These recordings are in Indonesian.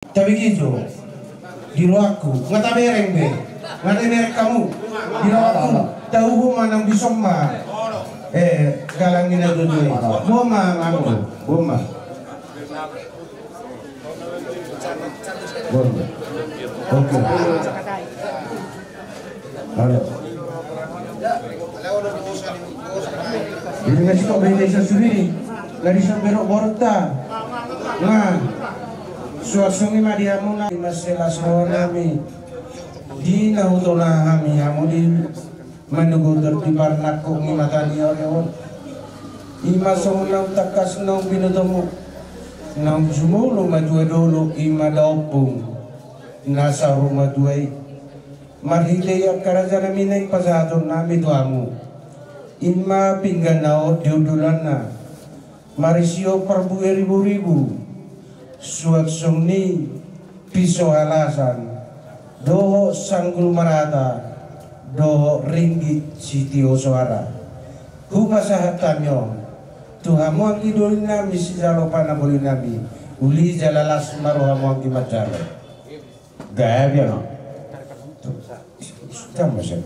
Tapi gitu, giro aku, ngata bereng be, ngata bereng kamu, giro aku, tahu manang bisoma, kalangin na dudui, boma ngamu, boma, oke, halo, ini nggak sih kok berdesa sendiri, nggak bisa berok borta, nah. Suasung ima dia muna masela nami di nautona kami hamu di menunggu tertibar nakuk ima tadi orang ima sonau takas nau binutemu nau jumulu majue dulu ima daupung nasa rumah duai marhide yang kerajaan minai pasatun nami tuamu ima pinggan nau diudulana marisio perbu ribu-ribu suat sumni pisau alasan doho sanggul marata doho ringgit sitio suara humasahatanyo tuhamu ang idolin nami si jalopan na bolin nami uli jalalas maruhamu ang kimajalo gaya biya no tama siya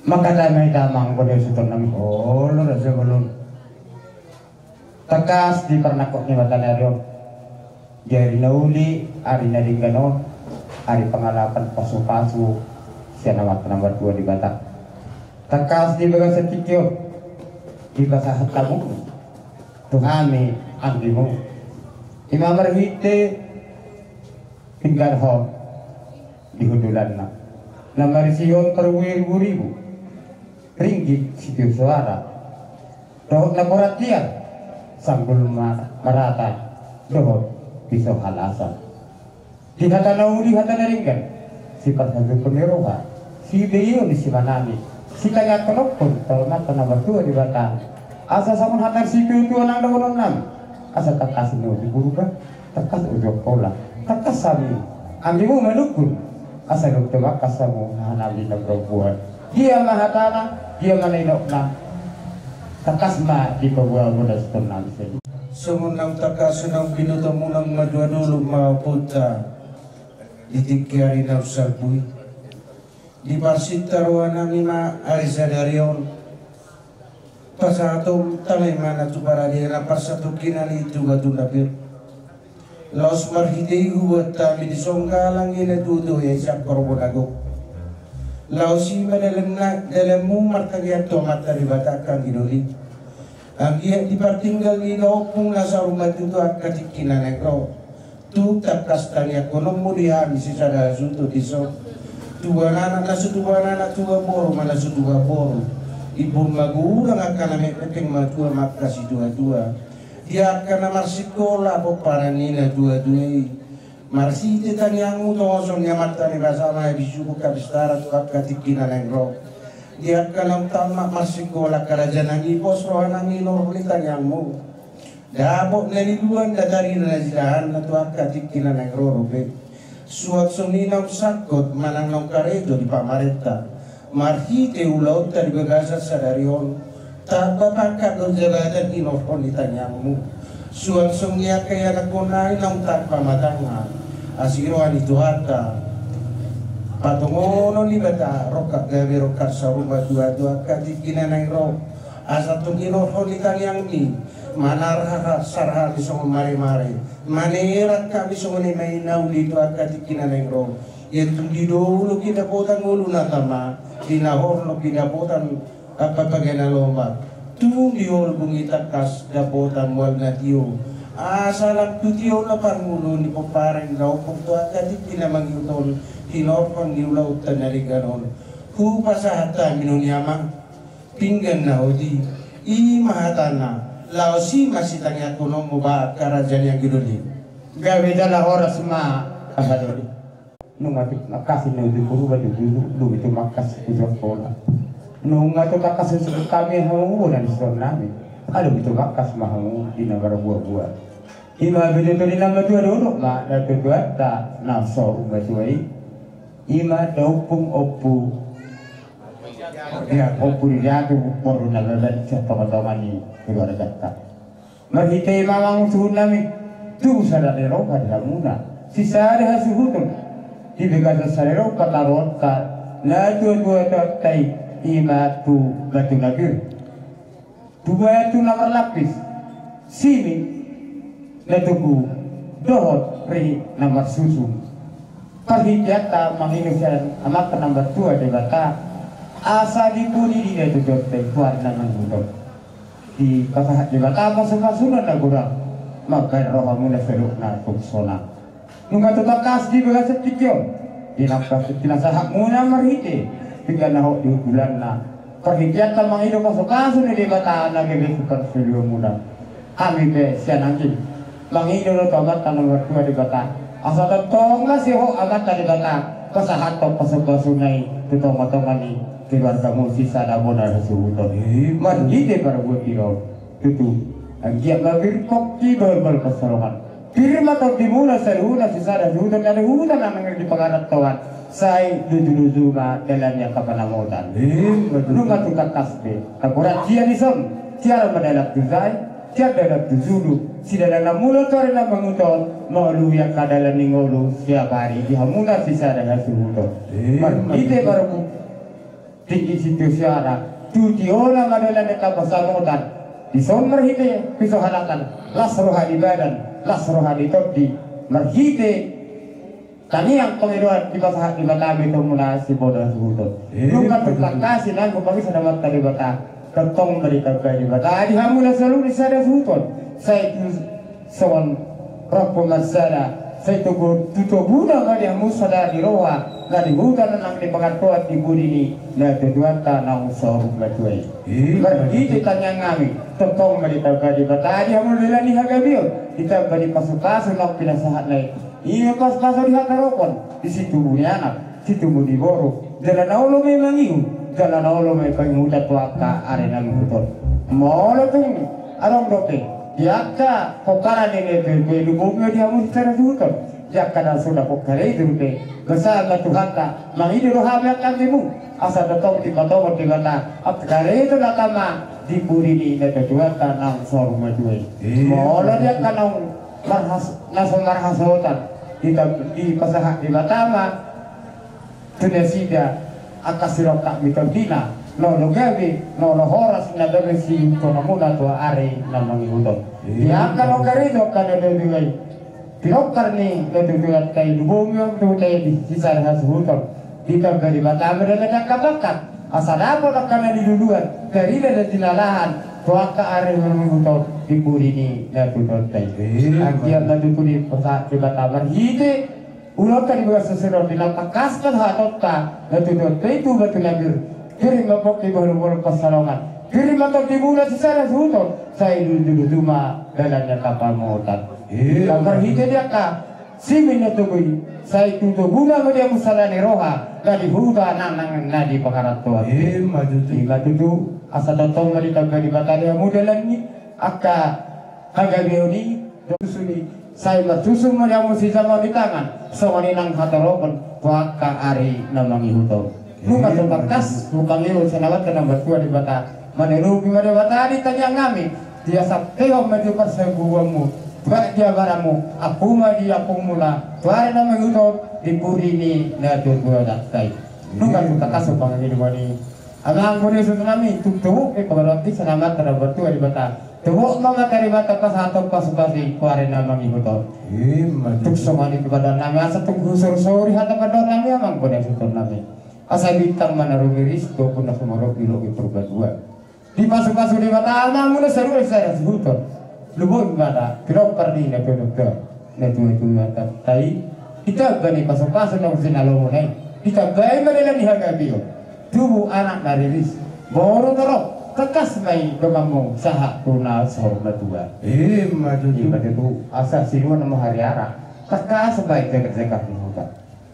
maka damay damang ko din sa ng olo rasa belum takas di pernakok ni Batanaryo jadi nauli ari naringgano ari pengalapan pasu-pasu siya namat nomor 2 di Batak takas di baga sa tikyo di basahat kamu tuhami anggimu imamar hite tinggal ho di hudulan na namarisiyon perwiri-ribu ringgit sitio suara dohot laboratian sanggul marata dohot pisau halasan di hata nauli hata naringgan sifat hasil peniruha si beyo di simanani si kaya kenopun tolmat nomor 2 di Batang asa samun hatar si itu nang daun enam asa takas no di burukan takas ujok pola takas sami ambimu menukun asa dokter makasamu hanabi na perempuan dia mahatana dia manainok na takasma di pagbual muda setenang sini sumunang takasunang binutamo ng madwa dulu mapunta itikyari na usarbuy di parsitaruan namin maarisaryon pasatong talay man at tuparali na pasato kinali ito gadunapir laos marhidei huwat tabi di songgalang inadudo ya isang korbonago laos ima dalam mu martagiat tomat dari batakan ginuli ang iya dipartinggal ni naupong nasa rumah itu akatikinan negro tu takas tanya konom mo dihan si sada suto diso tuwa nana nasu tuwa nana tuwa boro mana su tuwa boro ibu magurang akan namin pepeng matua makasi dua-dua dia akan marsikola po paranina dua-dua marsite tanyang utosong nyamatani basama bisuko kabistara tu akatikinan negro dia akan tamak marsikola kerajaan ipos rohanang inor tanyang mo dabok naliluan dari nazidahan na tu akatikinan negro robe suat suninang sakot manang nong karedo di pamarenta marhite ulaut dari bagasa sadarion tak bapakat do jabatan inofon ditanyamu suat sungnya kaya nakunay nong tak pamatangan asiroan itu hata patungono ni bata rokak gawe rokak sa rumah dua-dua katikinan negro asa tu inofon ditanyang ni manarha sarha biso mari-mari manirat kami so ni may nauli to akatikinan negro yentung di dulu kinabutan ulo na tama dinahor no kinabutan kapagana lomba tung diol bungitakas dabutan wag na tiyo asalang tutiyo na pangulo ni paparang daw kung to akatikinan mangyutol hinorpang niulautan na riganon hu pasahata minunyamang pinggan na odi i mahatana Lausi masih tanya kuno mau bawa kerajaan yang gitu nih. Gawe dalah horas ma kabadori. Nunga tu makasih nudu puru baju dulu itu makas itu sekolah. Nunga tu makas susu kami hamu dan nami. Aduh itu makas mahamu di negara buah-buah. Ima bila tu di nama tu dulu mak dan tu tak nafsu batuai. Ima daupung opu. Ya opu dia tu baru nak berada teman-teman ni keluar kata. Merhite mamang sunami tu sadar eropa dalamuna. Sisa ada hasuhutun. Di bekas sadar kataron ka na tu tai ima tu batu nagir. Dua itu nomor lapis. Sini letuku dohot ri nomor susu. Perhijata menginusan amat nomor 2 debata asa dipuni di itu dote kuat nama budak. Di kata debata masuk-masukan nagurang maka rohamu naseruk na tuksona. Nunga tutakas di bekas setikyo. Di nafkas tinasahak muna marhite. Tiga nahok di bulan na perhijatan menghidup masuk-masuk di debata na gegesukan seluruh muna. Kami ke sianangkin menghidup tobat nomor 2 debata. Asa tetong masih ho amat tadi bata kesahat to pasok sungai tutong-tong ni keluarga mu sisa da bona suhuton manjite para buat kiro tutu agiat labir kokti berbal keserongan firma to dimula seruna sisa da suhuton ada hutan nang di pagarat toan sai dudu ma telannya kapanamotan rumah tukang kasbe takurat dia dison tiara mendadak tuzai tiada dalam tuzulu sidana mula tore na banguton maulu yang kadalan ningolu siap hari di hamuna sisa dengan suhuto ite baru tinggi situ siara cuci olah kadalan eta pasamutan di son merhite piso halakan lasroha di badan lasroha di todi merhite tani yang pengiruan di pasah di batami itu mula si bodoh suhuto luka tukang kasih nangku pagi sedamat tadi bata ketong mereka kaya bata di hamuna selalu disada suhuton saya itu sewan rapo masala saya itu tutup guna kali yang musada di roha na di hutan nang di pengatuan di budi ni na tujuan tanang sorong batuai berhenti tanya ngami tentang mereka kaya bata di hamuna ni hagabio kita beri pasu-pasu nak pinasahat lain iya pas-pasu di hataropon di situ budi anak situ budi boro jalan aulo memang iu jalan aulo memang muda tuaka arena luton mau letung arong dope Yaka pokara nene bebe lubungnya dia mesti cara suhuton. Yaka dan sudah pokara itu bebe. Besar Tuhan tak mengidu roham yang kami mu. Asal datang di kota di kota. Apakah itu nakama di puri di neto Tuhan tak nang sorong majuai. Mola dia kanong marhas nasong marhas hutan. Di pasah di Batama. Tunisia akasirok tak mitontina. No gawe no horas na gawe si konamuna to are na mangihuton ya kalau karino kana dewe pinokar ni dewe kay lubongyo to kay di sisa hasuhuton kita gari Batam na nakabakat asala po na kana diluluan dari na dinalahan to ka are mangihuton di puri ni na tuton tay ang tiyan na dutuli sa di Batam hite ulot ka di basa sero pinakakas ka hatot ka na tuton tay tu batulabir kiri ngapok di baru-baru pasalongan kiri matok di bulan sisa suhuton saya dulu cuma dalamnya kapal motor langkar hite dia ka simin na tukoy saya tuto guna mo dia musala ni roha na di huta nang na di pakarat tuwa matutu asa totong malita gani batali modelan ni aka hagabiyo ni dosuni saya matusung mo dia musisa mo di tangan so nang hataropon waka ari na mangihuto Luka terbatas, lukang iyo senawat ka nomor 2 di bata. Manirubi mo di bata, di tanya ngami. Dia sapeo medyo sa buwang mo. Tuwa dia baramu, apuma di apung mula. Tuwari na magutot, di puri ni na tuwa daktay. Luka terbatas, lukang iyo ni. Ang mo ni sunami, tutubo, pagbalati sa namat ka nomor 2 di bata. Tubo mga karibata pa sa atong pasupasi, tuwari na mangihutot. Tukso nga ni badan namin, asa tugusur-suri hata badan namin, amang po na sutor namin. Asa bintang manarungi risko pun na sumarok ilogi perbadua. Di masuk-masuk di mata alma muna seru saya sebutor. Lubog mana kira perdi na dokter. Na itu mata tai kita gani pasok-pasok na sinalo mo nay. Kita gay manila ni hagabiyo. Tubuh anak nariris. Boro terok tekas mai domamong saha tuna sorma dua Maju itu asal siluan nama hari ara tekas baik jaga-jaga di hutan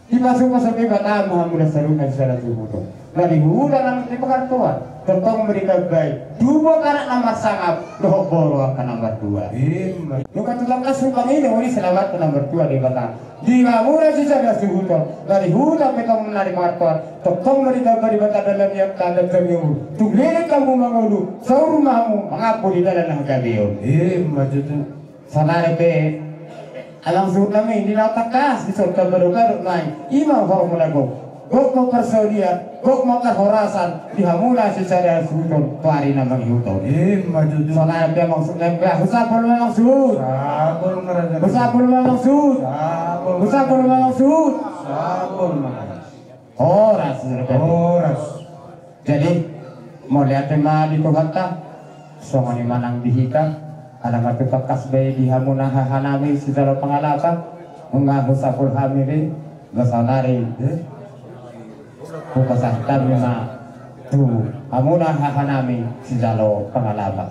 di masuk-masuk ibadah Muhammad saruna salah subuh lari hutan nang di pekartuan tentang mereka baik dua karak nomor sangap doh bolo akan nomor dua luka tulang kasubang ini selamat ke nomor 2 di batang di Mamura si jaga subuh lari hutan petong menari martuan tentang mereka bari batang dalam yang tanda ternyuh tuglilik kamu mangulu saur rumahmu mengapu di dalam nang kabiyo maju tuh sanare pe alang suut nami di tekas di sorta baru-baru naik imam formula gok mau persaudia gok mau terhorasan dihamula secara suton pari namang huton maju tuh sanare pe maksud nempel usapul memang suut usapul memang suut usapul memang suut horas jadi mau lihat tema di kota songoni manang dihita ada matu tekas bayi di hamuna hanami sidalo pangalapan mengaku sapul hamiri basanari bukasah tamina tu hamuna hanami sidalo pangalapan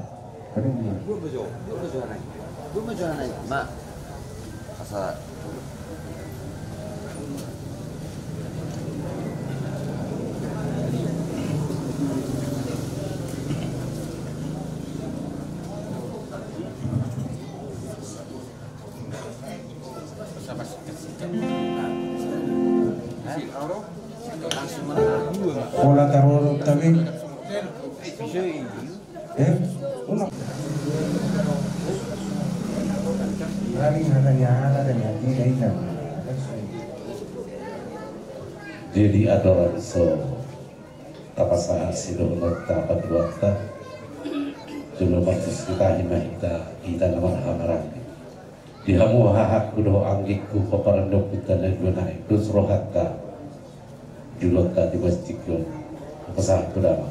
mak asal pola taruh tapi jadi adoran so tapasa sidong tapat wakta juno bagus kita kita nama hamaran di hamu hahak kudo anggikku paparandok kita dan guna itu rohatta julota di masjidku pasal kudama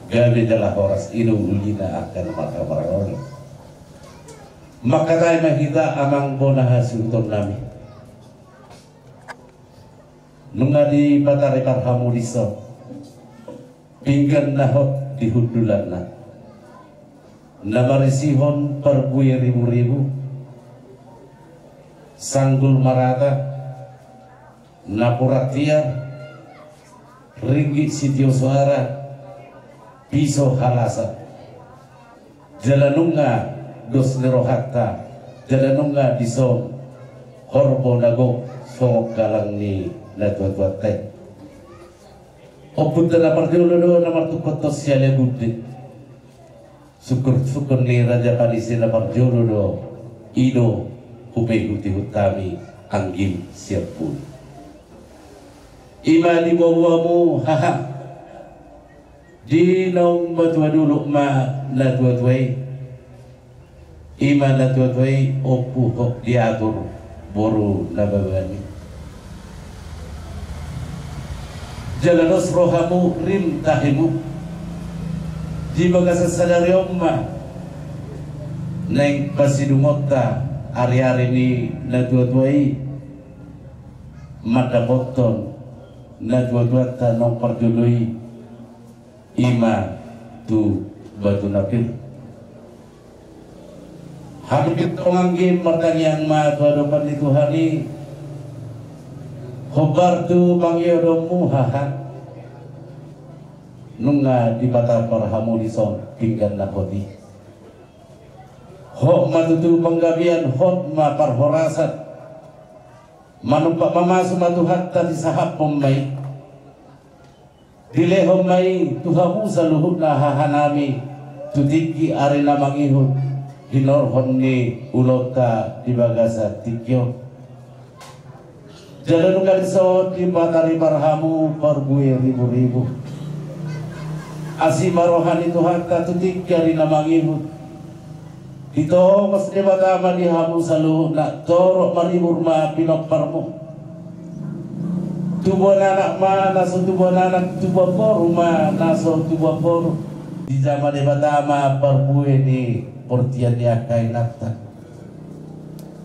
gabe dalah horas inu ulina akan maka maroni maka tayo kita amang bonaha sultan nami nungadi batari parhamu diso pinggan nahot di hudulanna namarisihon perbuye ribu-ribu sanggul marata napuratia ringgit sitio suara piso halasa jalanunga dos nerohatta jalanunga diso horbo nagok songok galang ni ladwa-dwa teh opun tena pardiolodo namar tukotos siale gudde syukur ni raja palisi namar diolodo ido hube huti hutami anggim siapun ima di bawamu haha di naung batua dulu ma ladwa tuai ima ladwa tuai opu hok diatur boru nababani jalanos rohamu rim tahimu di bagasa sadari omma neng pasidumota hari-hari ni ladwa tuai mata boton na dua-dua tanong pardului ima tu batu napil habis tonganggi martanyang ma tuadopan di Tuhani hobar tu mangyodomu haha nunga di batal parhamu di son pinggan nakoti hok matutu penggabian hok ma parhorasat manumpak mamasu matuhat tadi sahab pemai dile homai tuhamu saluhut nahahanami tutiki arena mangihut hinor honni ulota di bagasa tikyo jalan ukaliso di batari parhamu perbuye ribu-ribu asima rohani tuhan tutiki arena mangihut ito mas debatama di hamu salu nak torok maribur ma pinok parmu tubuh anak ma naso tubuh anak tubuh poru ma naso tubuh poru di zaman debatama perbuye ni portian dia kain nakta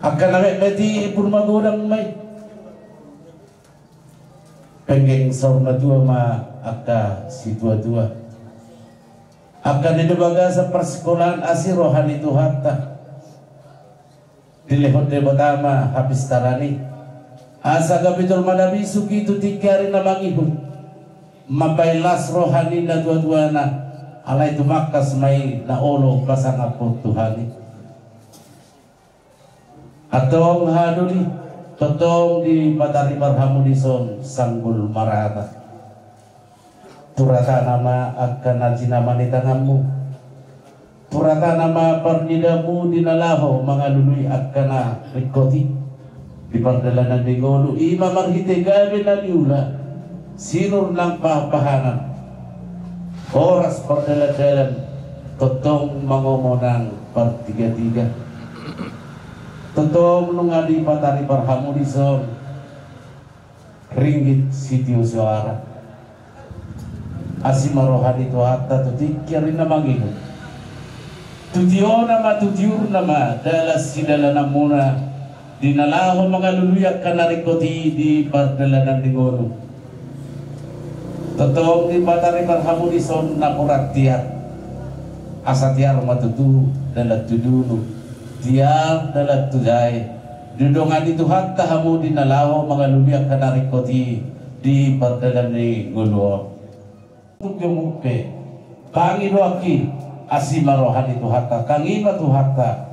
akan namek meti purma godang mai penggeng sorna dua ma aka si dua-dua akan dibaga sa persekolahan asi rohani Tuhan ta dilihod de batama habis tarani asa gabitul madabi suki itu tikari na mangihud mapailas rohani na dua-duana alay tumakas may naolo pasangapot Tuhani atong haduli totong di Patari Barhamudison sanggul marata turata nama akan najinama ni tanganmu turata nama parnidamu dinalaho mangalului akan rikoti di pardalanan di ngolu ima marhite gabi na diula sinur ng pahapahanan oras pardala-dalan totong mangomonang partiga-tiga totong nungadi Patari Barhamudison ringgit sitio suara asimarohan itu hatta tutikirin na mangino tutiyo nama tutiyur nama dalas sidala muna dinalaho mga luluyak kanarikoti di pardalanan di ngono totong di Patari Barhamudison na kuraktiat asatiar matutu dalat tudulu tiar dalat tudai dudongan itu hatta hamu dinalaho mga luluyak kanarikoti di pardalanan di ngono tugumupe pangiloaki asimarohan itu hatta kangima tu hatta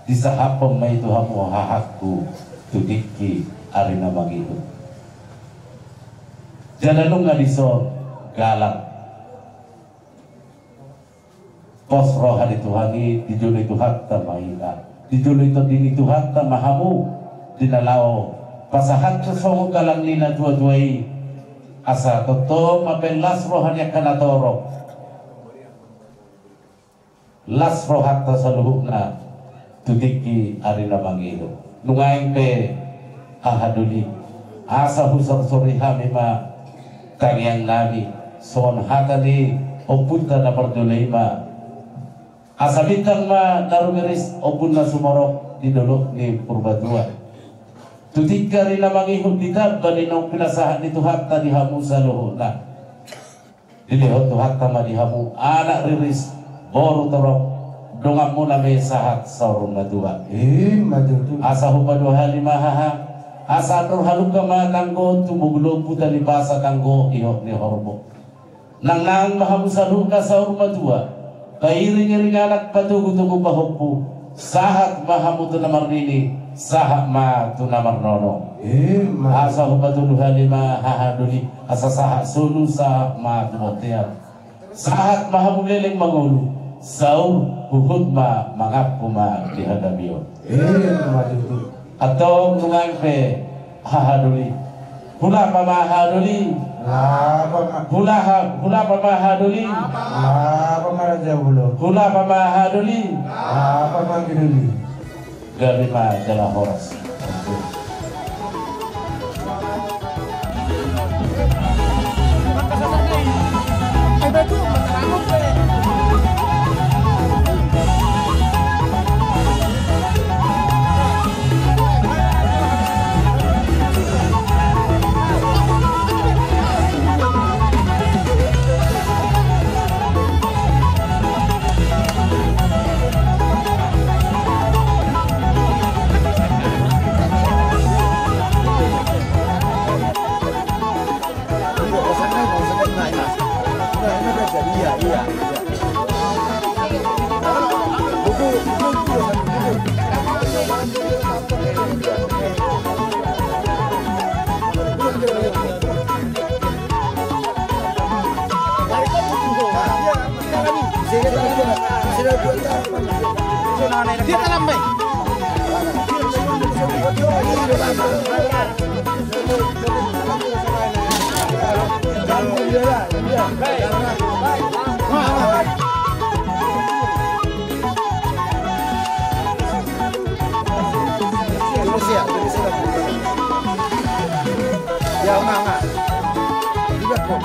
disahapom may itu hamu hahakku tudiki arina magitu jalanung ngadison galak pos rohan itu hangi dijulu itu hatta mahina dijulu itu dini itu hatta mahamu dinalao pasahat kesongo galang nina dua-duai asa toto mapelas rohan yang kana toro las rohat ta saluhna tudiki arina mangido nungaing pe ahaduli asa husar soriha mima kangyang nabi son hatani opunta na pardulaima asa bintang ma narumiris opun na sumorok di dolok ni Purbatua tutika rin na mangihod dita balinong pinasahan ni Tuhan ta dihamu sa luho na dilihod Tuhan ta madihamu anak riris boru torok dongam mo na may sahat sa urong na dua asa hupaduha limahaha asa ator haluka matanggo tumuglo puta libasa tanggo ihok ni hormo nang mahamu sa luka sa urong na dua kairing-iring anak patugutugo bahokpu sahat mahamu to na marnini sahak ma tunamar nono asa hubatuduha lima hahaduli asa sahak sulu sahak ma tumotiar sahat mahamuleleng mangulu saur huhud ma mangapu ma dihadabiyo atau tungang pe hahaduli hula pa mahaduli hula pa mahaduli hula pa mahaduli Garima adalah horas. Kita lambai. Ya, enggak. Lihat kok.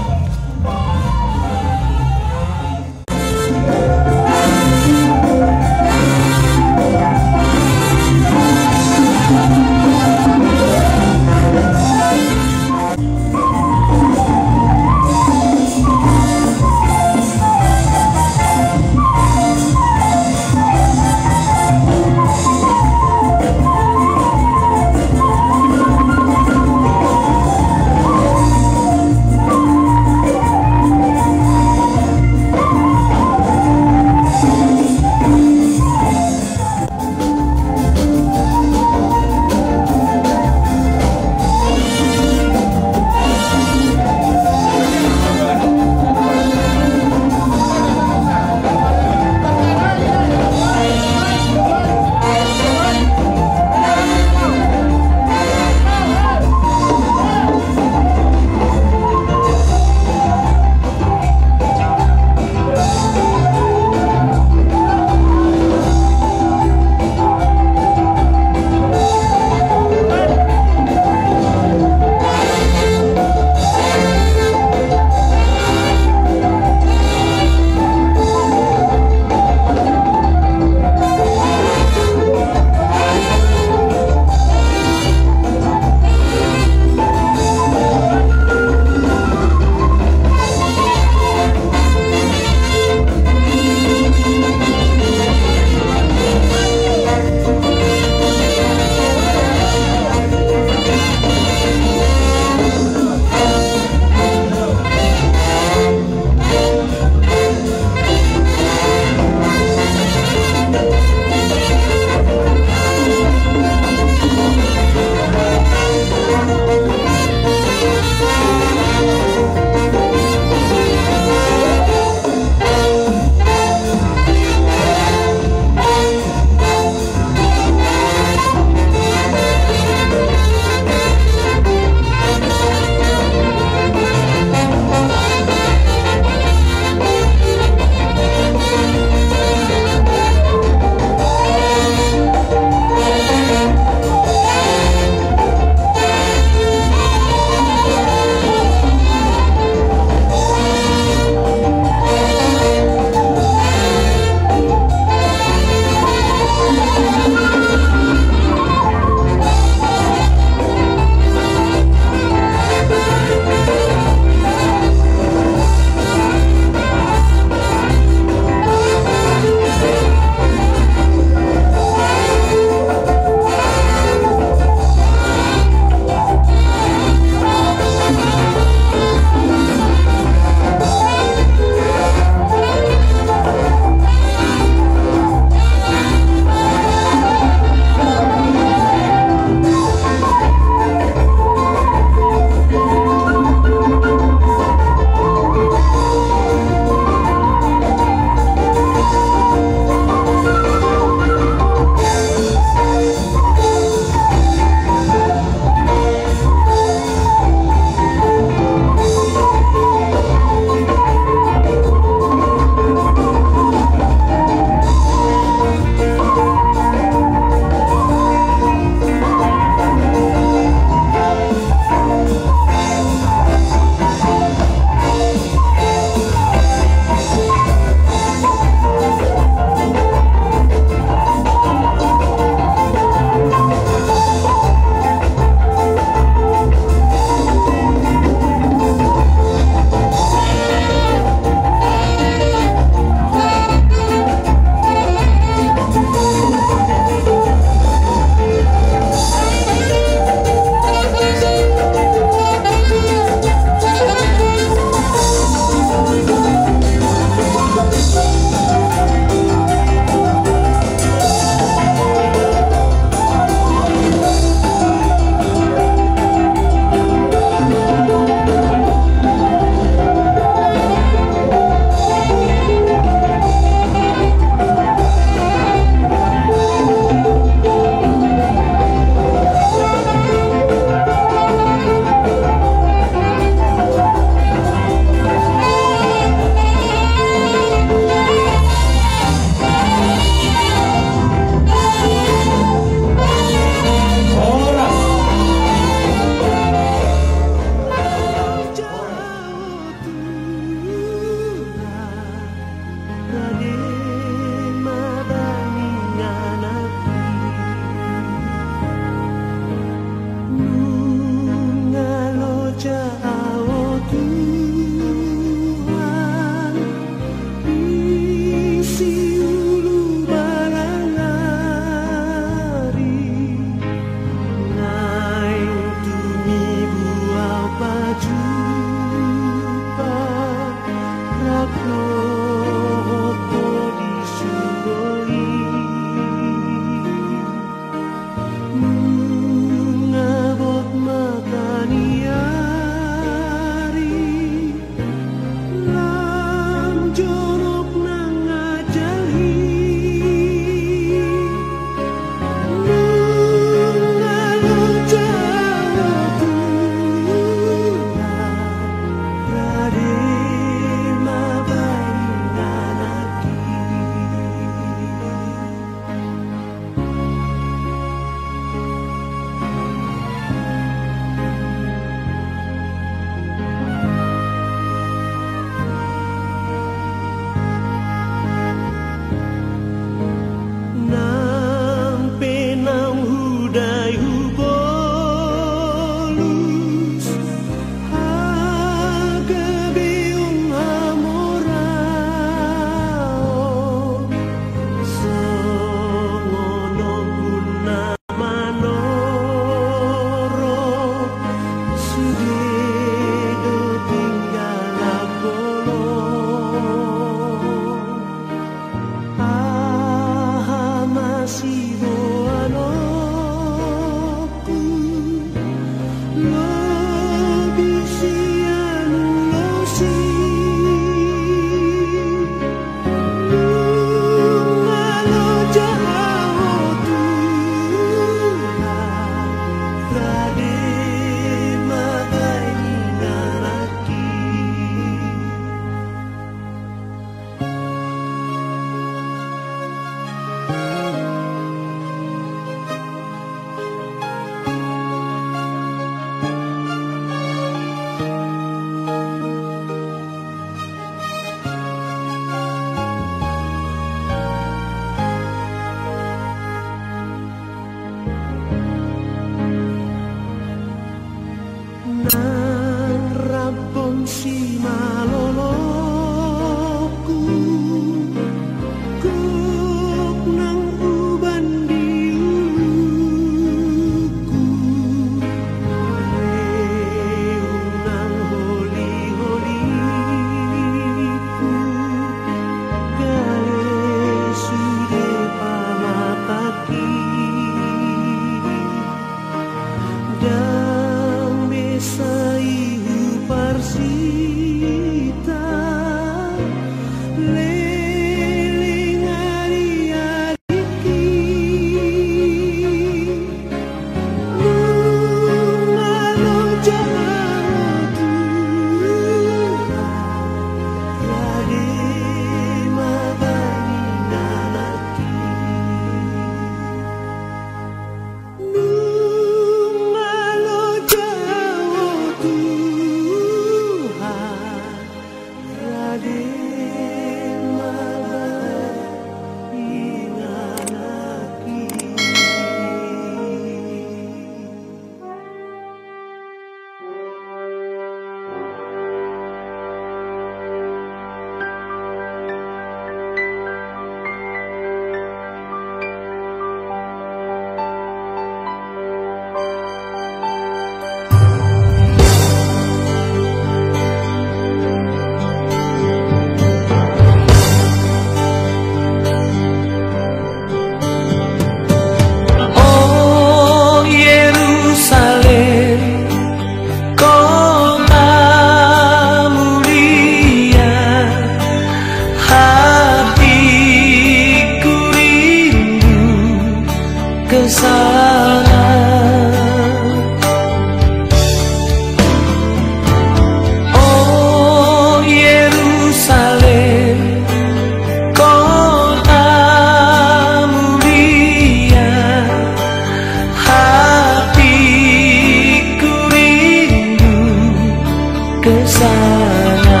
ke sana.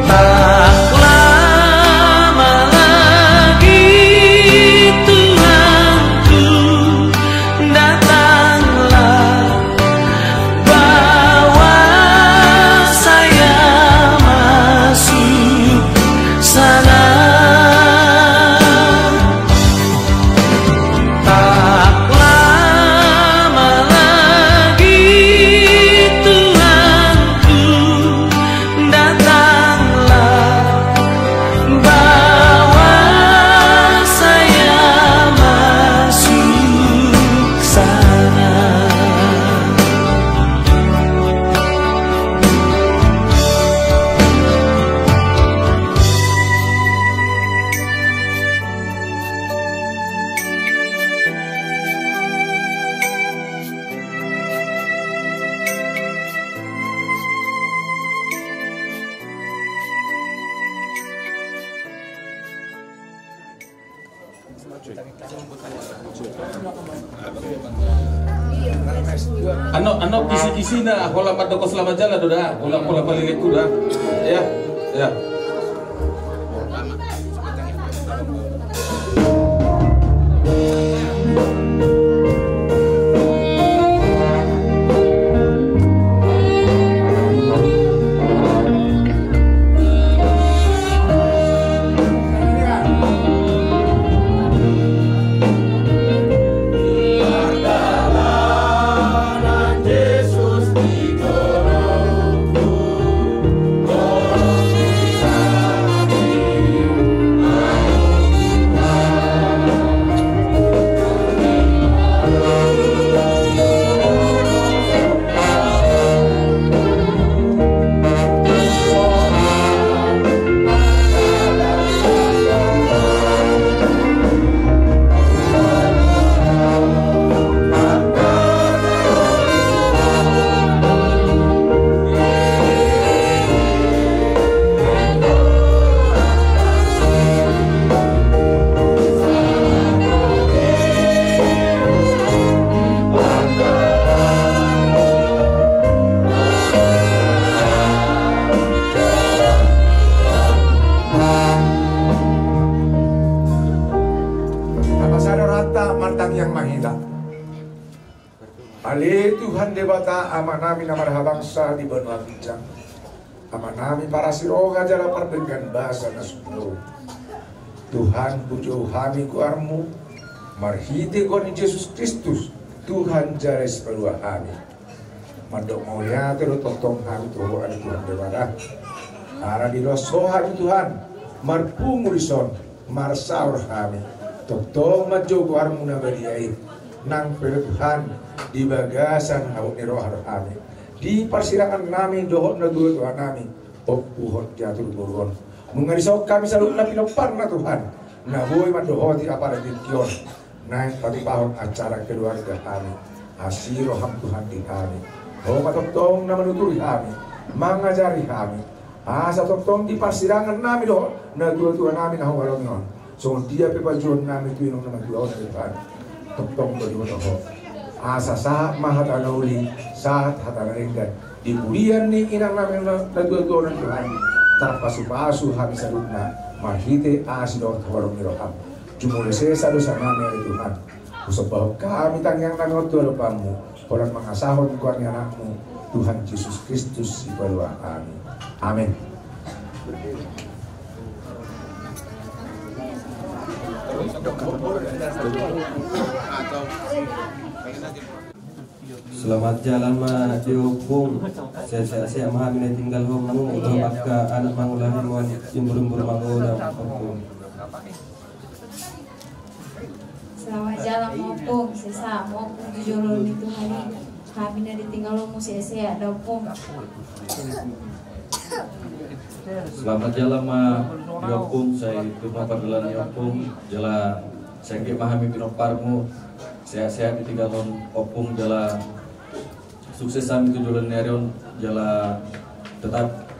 Tak lama lagi Tuhanku datanglah, bawa saya masuk sana. Tak lama lagi Tuhanku datanglah, bawa saya masuk sana. Ano kisi-kisi na wala padoko selamat jalan udah, wala palilik udah. Ya, ya. Ali Tuhan debata amanami nama bangsa di benua bincang, amanami para siroga jala perdengan bahasa nasubro. Tuhan pujo kami ku armu, marhite koni Yesus Kristus, Tuhan jare sepelua kami. Mandok mulia terus totong kami tuh ada Tuhan debata. Ara di losohan Tuhan, marpungurison, marsaur kami. Totong majo ku armu nabadiai, nang pere Tuhan. Di bagasan haut niro harap kami, di persidangan nami dohot na dua Tuhan nami, puhot jatuh burgon. Mengarisau kami selalu nabi parna Tuhan, naboy madohoti apa di kion, naik pati pahon acara keluarga kami, asiro ham Tuhan di kami, oh matotong na menuturi kami, mengajari kami, asa totong di persidangan nami dohot na dua Tuhan nami nahu walongon, so dia pepajuan nami tuinong nama dua orang Tuhan, totong berdua dohot. Asa saat mahat anauli saat hatanaringgan di bulian ni inang namin nagdudunan Tuhan tarpasu-pasu habis aduna mahite asidot warung niroham jumulese sadu sa namin Tuhan usapah kami tangyang nangot tualapamu orang mengasahon kuan anakmu Tuhan Yesus Kristus si palua kami amin. Selamat jalan ma dihukum saya memahami tinggal homu untuk maka anak mangulahin wan imbur-imbur mangulah. Selamat jalan mopong sesa mopong jujurun itu hari kami na ditinggal homu saya ada pong. Selamat jalan ma dihukum saya itu padalan dihukum jala saya memahami pinoparmu sehat-sehat ditinggal opung jala sukses kami tujuan nerion jala tetap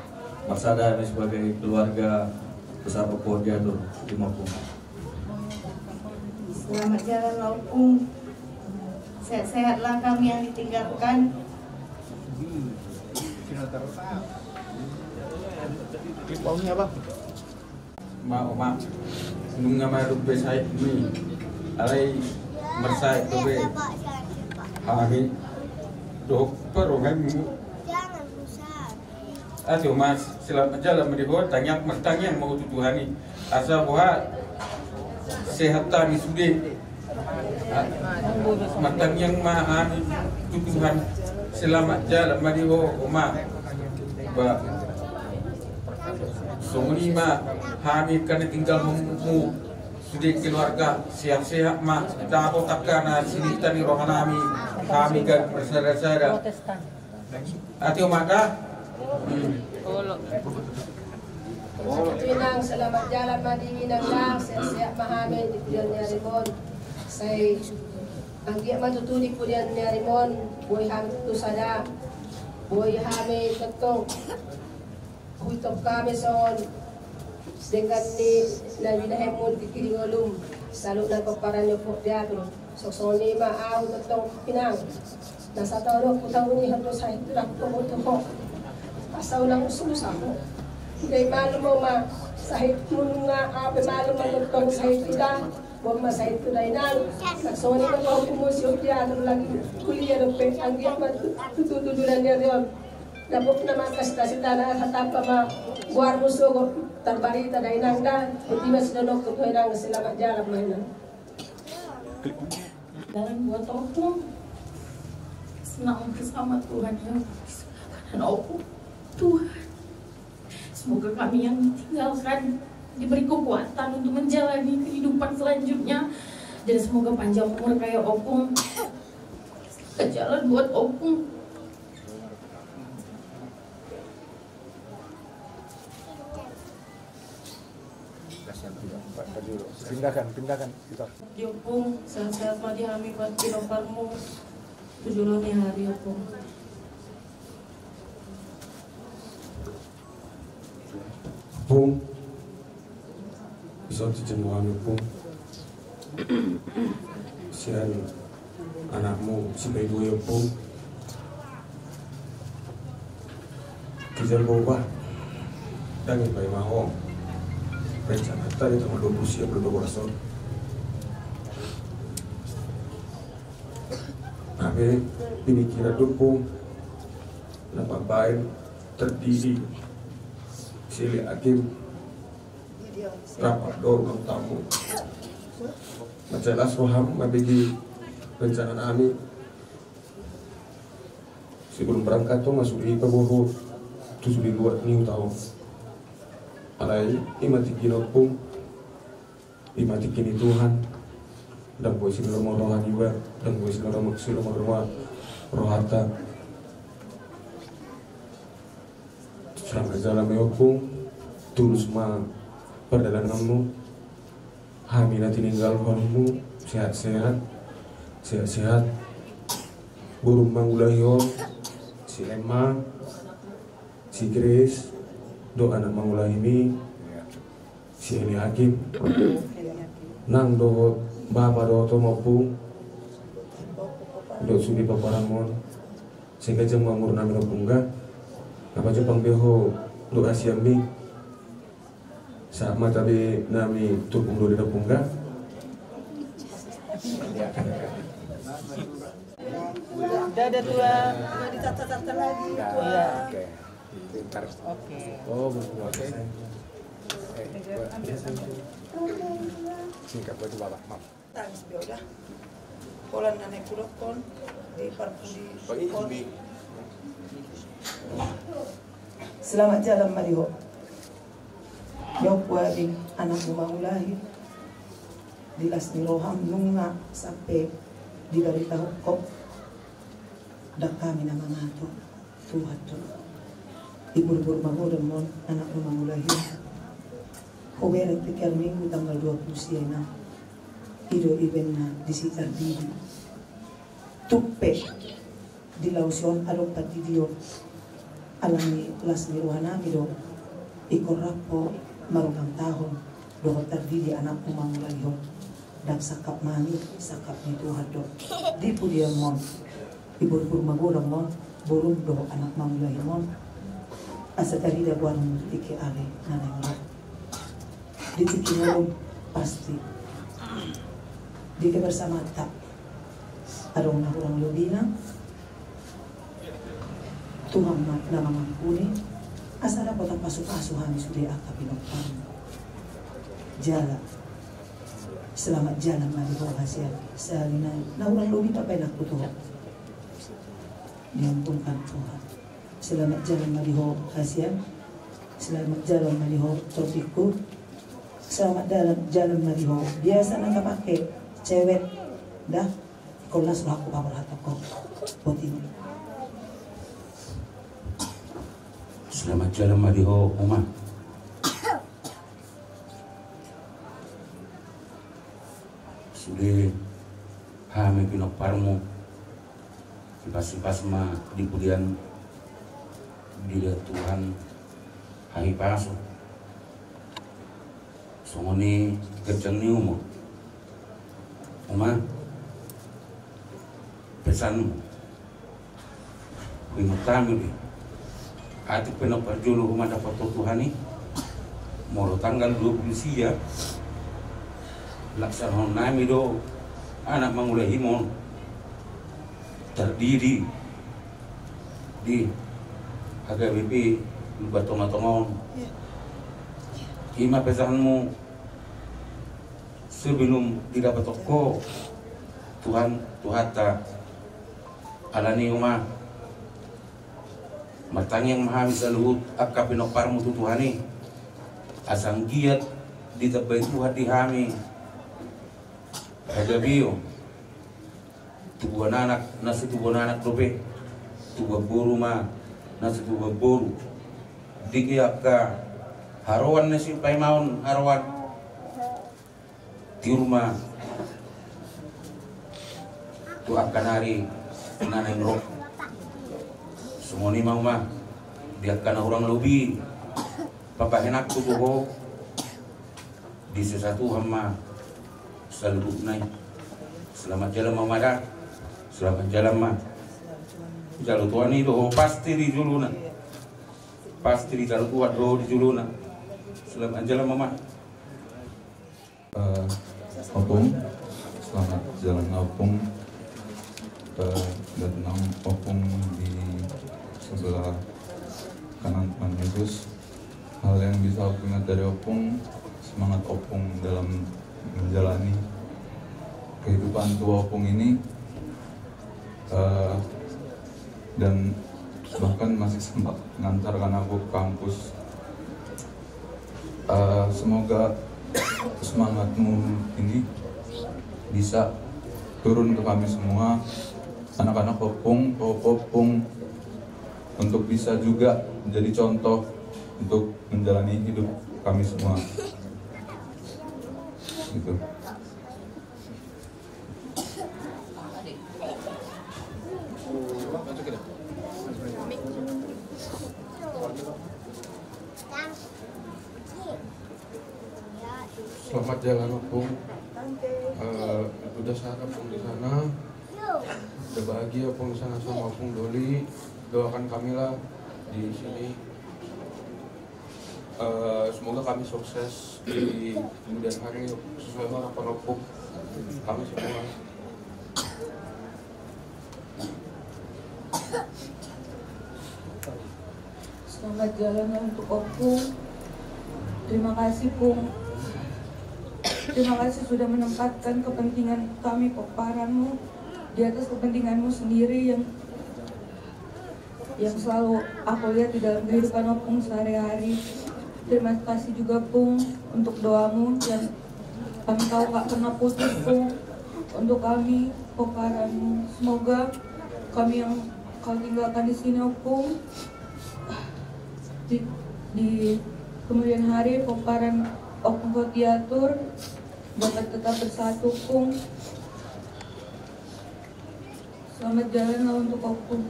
maksada sebagai keluarga besar Papua Diatur di Maupung. Selamat jalan Laupung Sehat-sehatlah kami yang ditinggalkan. Baunya apa? Ma nung nga mayroong besay ni alay mersay tobe hagi dok perungan mu ato mas sila jalan meribut tanya mertanya mau tutuhani asa buat sehat tani sudah mertanya mahani tutuhan selamat jalan meribut ma ba sumuni ma hamid kan tinggal mu sudah keluarga sehat-sehat ma tako takana sini tani rohanami kami kan bersara-sara ati maka Tuwinang salamat jalan madinginang lang siya mahamid di puyan ni Arimon say ang giya matutuli puyan ni Arimon buhay hamid tusada buhay hamid nagtong huitop kami son dengan ni Nabi Nahemon kikilingolum selalu nagpaparan niyo po diato so ni maaw nagtong pinang nasa tawag ko taon ni hatos sa hitrak ko asaw lang ususa ko hindi malo mo ma sahit mo nga ape malo mo nagtong sahit ida mo ma sahit ko dahil nang nagsoni na ko kumusyo diato lagi kuliya ng pe ang giyak matutudulan niya diyon Dabok naman kasta si tanah hatapa ma buar musuh ko tarbarita dahil nang da hindi mas nanok ko tuhay nang selamat jalan mainan dalam buat aku senang bersama Tuhan yang dan aku Tuhan semoga kami yang ditinggalkan diberi kekuatan untuk menjalani kehidupan selanjutnya dan semoga panjang umur kayak Opung ke jalan buat Opung. Pindahkan kita. Opung sehat-sehat madi kami buat pinoparmu 7 hari Opung. Pung, bisa dijemuami Pung. Sian anakmu si ibu ya Pung. Kijal boba, dangin bayi mahong. Rencana tadi sama 20 siap berdoa. Tapi ini kira dukung, nampak baik terdiri. Sili Hakim rapat dorong tamu majalah roham mabigi rencana kami sebelum berangkat tuh masuk di Paboho tujuh di luar new tahun alai imati kinopung imati kini Tuhan dan boy sinulong rohan juga dan boy sinulong rohata selamat jalan meopung tulus ma perdaganganmu hamina tinggal kamu sehat-sehat burung mangulayo si Emma si Grace do anak mangulahimi si Eli Hakim nang do bapa do to maupung do sudi paparamon sehingga jam mamur nami punggah apa Jepang beho lu Asyambi sama tapi nami tukung do di punggah udah ada dua ditata-tata lagi iya Pintar. Oke. Oh, oke. Singkat buat bapak, maaf. Tangis dia udah. Polan naik kurang kon di parpudi. Selamat jalan Mario. Yop wabing anak mangulahi di Lasni Roham nunga sampai di barita hukum dak kami nama ngato Tuhan tu ibu-ibu bangun mon anak mangulahi Kuberang pikir minggu tanggal 20 siena Ido ibenna di sekitar diri Tupe di lausion along patidio alami Lasni Rohanami do ikor rapo marugang tahun doho terdiri anak mangulahi dan sakap mami, sakap ni Tuhan do. Di po dia mon, ibur-bur magulang mon, burung do anak mamulahi mon. Asa tadi dah buat tiki ale nanay mo. Di tiki mo pasti. Di ka bersama tak. Adong na kurang lubina. Tuhan na mamangkuni. Asa na po pasok-pasuhan ni sudia ka pinagpang. Jala. Selamat jalan maliho hasil. Salina na kurang lubi pa pa'y nakuto. Diampunkan Tuhan. Selamat jalan maliho hasil. Selamat jalan maliho tropiku. Selamat jalan maliho. Biasa na kapake cewek dah. Ikaw na sulah ko pamarata ko. Buti mo. Selamat jalan maliho Uma. Sudah hame pinokparmu sipas-sipas ma di pudian dia Tuhan hai paso songoni kerjang ni umo Uma pesanmu pinutami ati pinaparjulu Uma dapat Tuhan ni moro tanggal 20 sia laksanaan nami do anak mangulai himon terdiri di HGBP lupa tonga-tongon hima pesanmu sebelum tidak betoko Tuhan Tuhata alani Uma matang yang maha bisa luhut akka pinokparmu tu Tuhani asang giat di tabai Tuhan dihami Hagabio tubuh anak nasi tubuh anak dobe tubuh buru ma nasi tubuh buru dikiap ka harawan nasi paimaun harawan di rumah tu akan hari naneng roh semua ni mau mah dia kana orang lobi papa enak tubuh di sesatu hama selalu naik. Selamat jalan mamada. Selamat jalan ma. Jalan Tuhan itu pasti di juluna. Pasti di jalan Tuhan di juluna. Selamat jalan mama. Opung, selamat jalan opung. Datang opung di sebelah kanan Tuhan Yesus. Hal yang bisa opung ingat dari opung, semangat opung dalam menjalani kehidupan tua opung ini dan bahkan masih sempat mengantarkan aku ke kampus. Semoga semangatmu ini bisa turun ke kami semua anak-anak opung, opung untuk bisa juga menjadi contoh untuk menjalani hidup kami semua. Gitu. Selamat jalan opung. Udah sarap opung di sana. Udah bahagia opung di sana sama opung Doli. Doakan kami lah di sini. Semoga kami sukses di kemudian hari sesuai harapan opung kami semua. Selamat jalan untuk opung. Terima kasih Pung. Terima kasih sudah menempatkan kepentingan kami Pokparanmu di atas kepentinganmu sendiri yang selalu aku lihat di dalam kehidupan opung sehari-hari. Terima kasih juga Pung untuk doamu yang kami tahu gak pernah putus Pung untuk kami Pokparanmu. Semoga kami yang kau tinggalkan di sini Pung di kemudian hari Pokparan Opung Kotiatur dapat tetap bersatu Pung. Selamat jalan untuk Opung.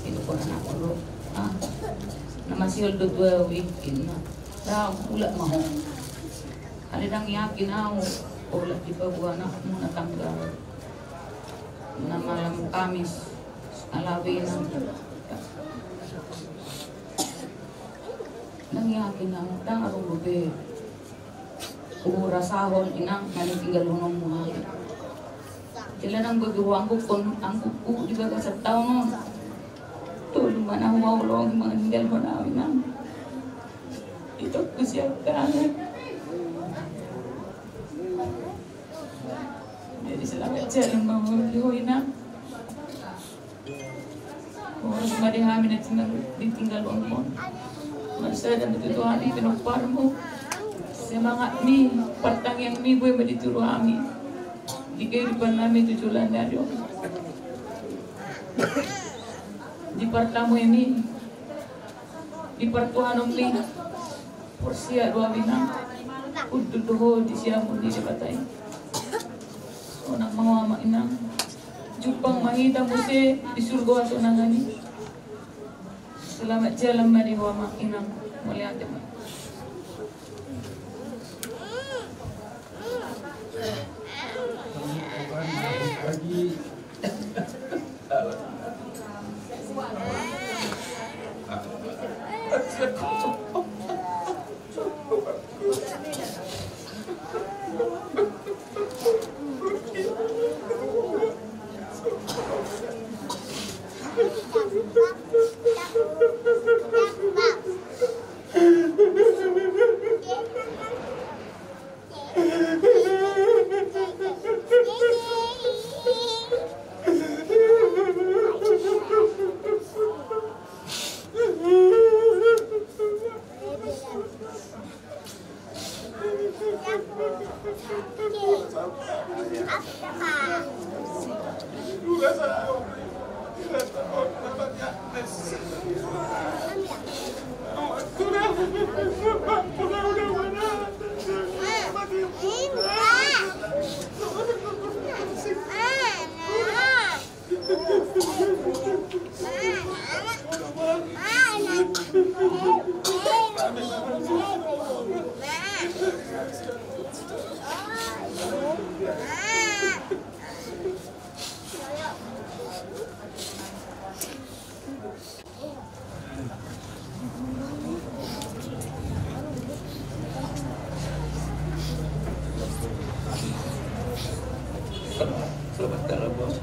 Sino ko na nakulog. Na masihol do 12 week na. Daw, ulat mo. Alidang yakin ako. Ulat di pa buwan na mo natanggal. Na malam Kamis. Alawi na. Nangyakin na ako. Dang arong gabi. Umurasahon inang nanitinggal hunong mo. Sila nang gagawang ko kung ang kuku di ba sa taon nun. Tulong man ang mawalong mga ninggal mo namin na. Ito ko siya kanan. Jadi selamat jalan mawalihoy na. Oras marihamin at ditinggal mo. Masa dan itu hari pinupar mo. Semangat mi, partang yang mi boy madituro ami. Di kehidupan namin tujuan dari di partamo ini di partuhan mi porsia dua bina ududuho di siamun di debatay onang mawama inang jupang mahita mo si di surga aso nangani selamat jalan mari wama inang melihat teman. Lagi Selamat dalam bos.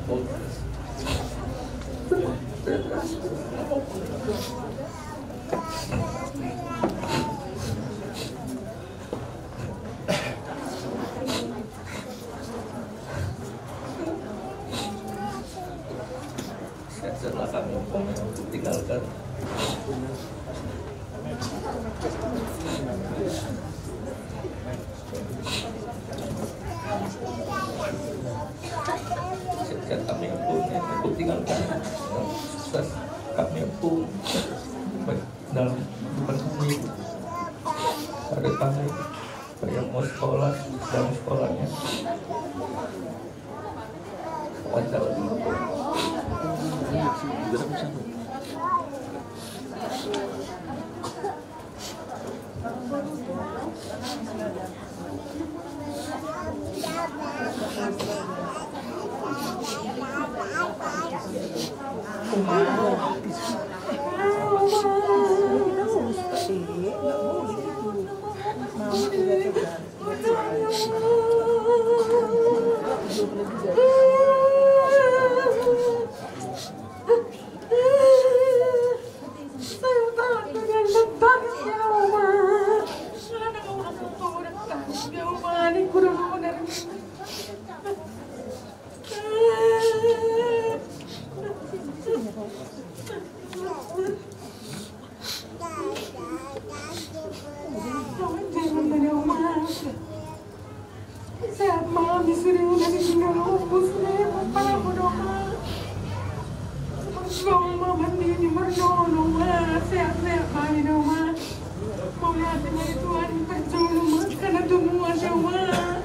Setelah kami tinggalkan. Sekian kami pun aku tinggalkan kami pun dalam bumi ada kami yang mau sekolah dalam sekolahnya wajar Sehat malam disuruh udah ditinggal opus para bodoh. Semoga mama ini berdoa mas sehat-sehat mami doma. Mau lihat dari Tuhan percuma mas karena semua doa.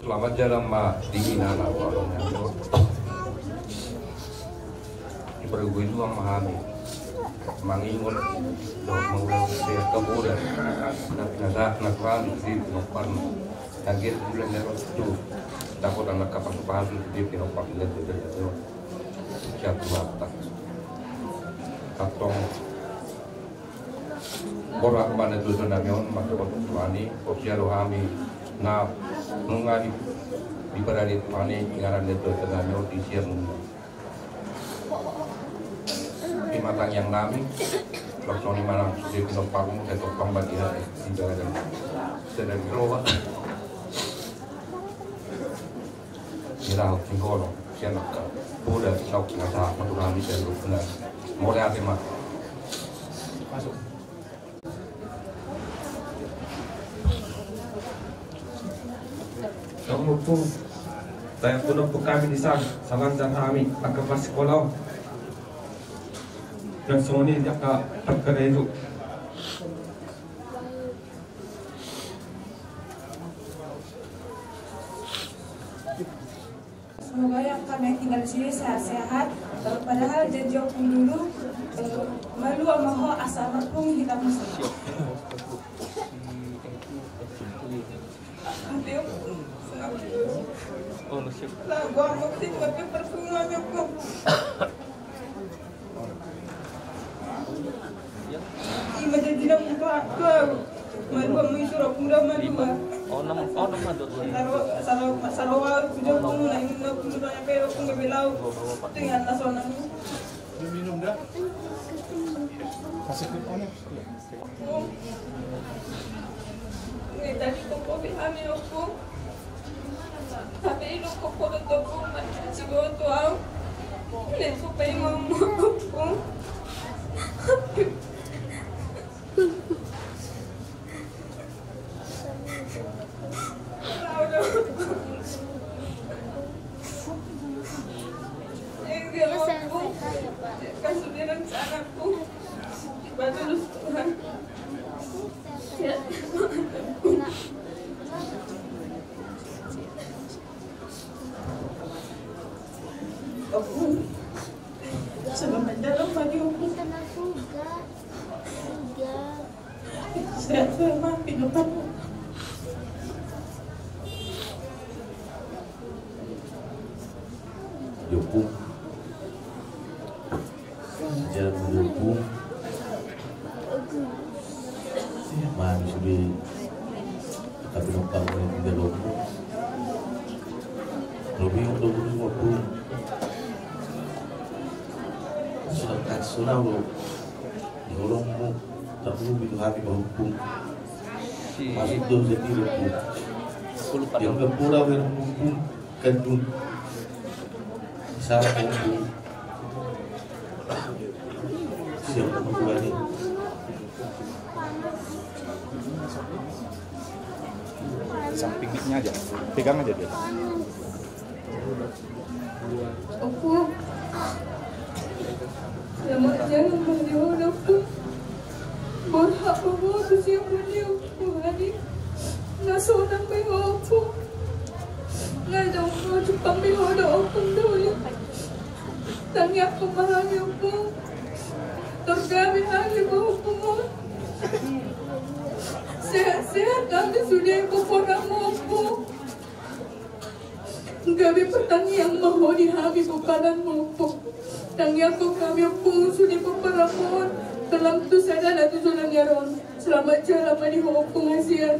Selamat jalan ma dingin anak warungnya. Ibu itu ang mahami, mangingon, mengulang saya kemudian, nasa nakrami di pinopar, agak bulan itu, dapat anak kapan pasu di pinopar itu jatuh mata, katong, borak mana tu namion, mata kotor tuani, opsi rohami, na nunga di berada tuani, ngaran itu namion di siang. Matang yang nami, langsung di mana sudah pinopar mu dan topang bagi hari di jalan sedang keluar. Mira tinggal siapa nak boleh nak nasa untuk kami dan lupa mulai apa mak masuk. Kamu pun, saya pun kami di sana, saman dan kami akan masuk sekolah. Dan Sony jaka perkara itu. Semoga yang kami tinggal di sini sehat-sehat. Padahal janji opung dulu malu amaho asal opung hitam musuh. Lah gua mau tinggal di perfuman opung. Menjadi nama kau, malu kami suruh pula malu. Oh nama tu. Kalau punya kamu nak ingin nak punya banyak kaya aku nggak belau. Tinggal tak soalnya. Minum dah. Kasih mana? Ni tadi kau ambil aku. Tapi ini kau untuk aku macam cikgu tu aku. Ni aku pengen ngomong aku. Kasuliran sa anakku, patulus Tuhan. Aku selamat dalam pagi aku. Sehat selamat kehidupanmu. Yopung jalan Yopung mami sudah tapi numpang yang tidak lompong lebih untuk waktu sudah sunau lo di olongmu tak perlu itu hati berhukum masih tu jadi Yopung yang kepura berhukum kandung salah hukum siapa membuatnya samping mic-nya aja, pegang aja dia. Aku selamat jalan menjauh aku berhak membawa siapa dia aku hari nasuh sampai aku ngadang mau cepat berada aku dulu dan aku memahami aku terkami hari aku sehat-sehat kami sudah keponamu aku kami petani yang mahu dihami kepadamu aku dan aku kami aku sudah peperamon dalam tu sadar dan tu jalan yaron selamat jalan di hukum Asia.